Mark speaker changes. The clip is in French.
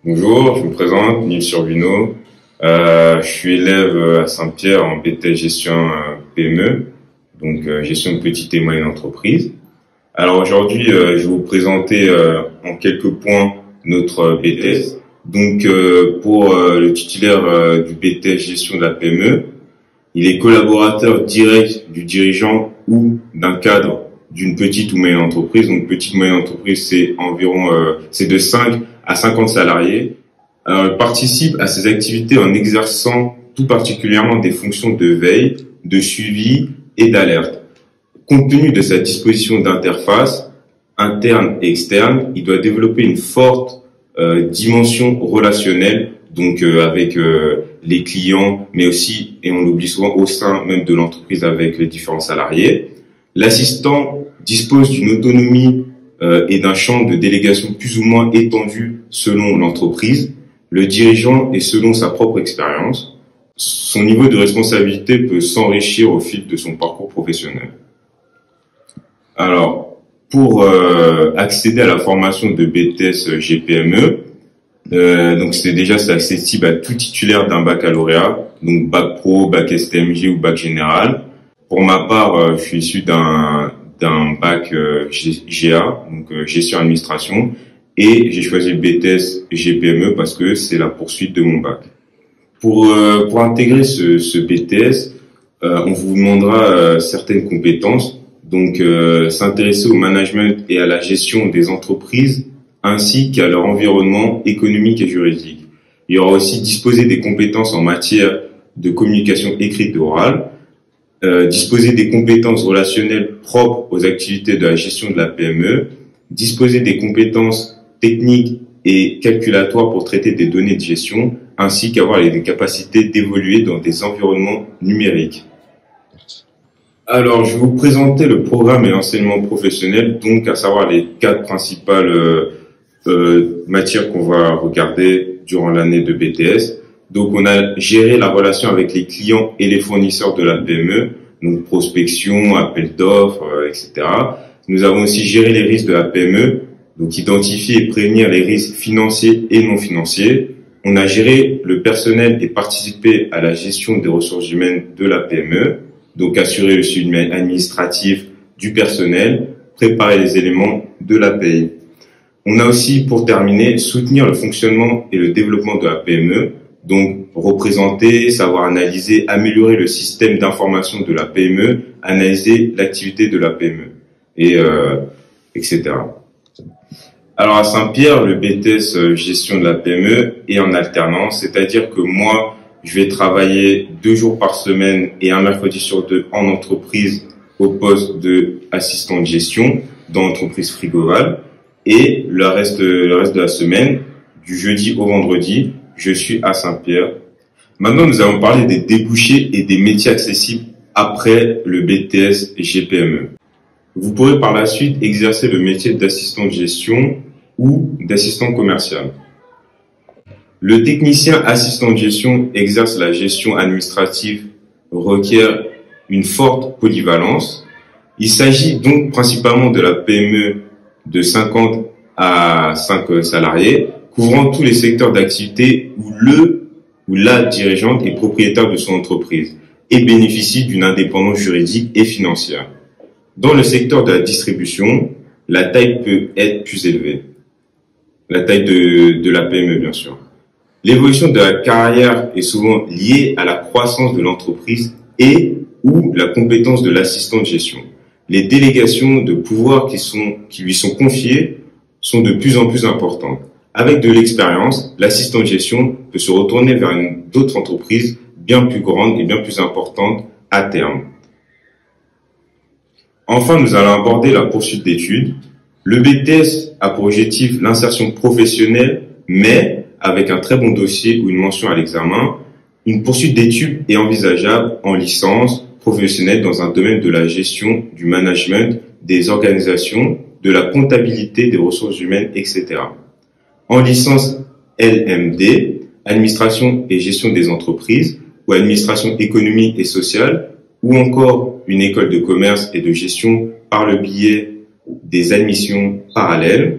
Speaker 1: Bonjour, je me présente, Nils Survino. Je suis élève à Saint-Pierre en BTS Gestion PME, donc gestion de petites et moyennes entreprises. Alors aujourd'hui, je vais vous présenter en quelques points notre BTS. Donc pour le titulaire du BTS Gestion de la PME, il est collaborateur direct du dirigeant ou d'un cadre d'une petite ou moyenne entreprise. Donc petite moyenne entreprise, c'est environ c'est de 5 à 50 salariés. Il participe à ces activités en exerçant tout particulièrement des fonctions de veille, de suivi et d'alerte. Compte tenu de sa disposition d'interface interne et externe, il doit développer une forte dimension relationnelle, donc avec les clients, mais aussi, et on l'oublie souvent, au sein même de l'entreprise avec les différents salariés. L'assistant dispose d'une autonomie et d'un champ de délégation plus ou moins étendu selon l'entreprise. Le dirigeant est selon sa propre expérience. Son niveau de responsabilité peut s'enrichir au fil de son parcours professionnel. Alors, pour accéder à la formation de BTS GPME, donc c'est accessible à tout titulaire d'un baccalauréat, donc bac pro, bac STMG ou bac général. Pour ma part, je suis issu d'un bac GA, donc gestion administration, et j'ai choisi le BTS GPME parce que c'est la poursuite de mon bac. Pour intégrer ce BTS, on vous demandera certaines compétences, donc s'intéresser au management et à la gestion des entreprises ainsi qu'à leur environnement économique et juridique. Il y aura aussi disposer des compétences en matière de communication écrite et orale, disposer des compétences relationnelles propres aux activités de la gestion de la PME, disposer des compétences techniques et calculatoires pour traiter des données de gestion, ainsi qu'avoir les capacités d'évoluer dans des environnements numériques. Alors, je vais vous présenter le programme et l'enseignement professionnel, donc à savoir les 4 principales matières qu'on va regarder durant l'année de BTS. Donc, on a géré la relation avec les clients et les fournisseurs de la PME, donc prospection, appel d'offres, etc. Nous avons aussi géré les risques de la PME, donc identifier et prévenir les risques financiers et non financiers. On a géré le personnel et participé à la gestion des ressources humaines de la PME, donc assurer le suivi administratif du personnel, préparer les éléments de la paye. On a aussi, pour terminer, soutenir le fonctionnement et le développement de la PME, donc représenter, savoir analyser, améliorer le système d'information de la PME, analyser l'activité de la PME, et etc. Alors à Saint-Pierre, le BTS gestion de la PME est en alternance, c'est-à-dire que moi, je vais travailler 2 jours par semaine et un mercredi sur 2 en entreprise au poste de assistant de gestion dans l'entreprise Frigoval, et le reste de la semaine, du jeudi au vendredi, je suis à Saint-Pierre. Maintenant, nous allons parler des débouchés et des métiers accessibles après le BTS GPME. Vous pourrez par la suite exercer le métier d'assistant de gestion ou d'assistant commercial. Le technicien assistant de gestion exerce la gestion administrative, requiert une forte polyvalence. Il s'agit donc principalement de la PME de 50 à 5 salariés, couvrant tous les secteurs d'activité où le ou la dirigeante est propriétaire de son entreprise et bénéficie d'une indépendance juridique et financière. Dans le secteur de la distribution, la taille peut être plus élevée. La taille de la PME, bien sûr. L'évolution de la carrière est souvent liée à la croissance de l'entreprise et ou la compétence de l'assistant de gestion. Les délégations de pouvoir qui lui sont confiées sont de plus en plus importantes. Avec de l'expérience, l'assistant de gestion peut se retourner vers d'autres entreprises bien plus grandes et bien plus importantes à terme. Enfin, nous allons aborder la poursuite d'études. Le BTS a pour objectif l'insertion professionnelle, mais avec un très bon dossier ou une mention à l'examen. Une poursuite d'études est envisageable en licence professionnelle dans un domaine de la gestion, du management, des organisations, de la comptabilité des ressources humaines, etc. En licence LMD, administration et gestion des entreprises, ou administration économique et sociale, ou encore une école de commerce et de gestion par le biais des admissions parallèles.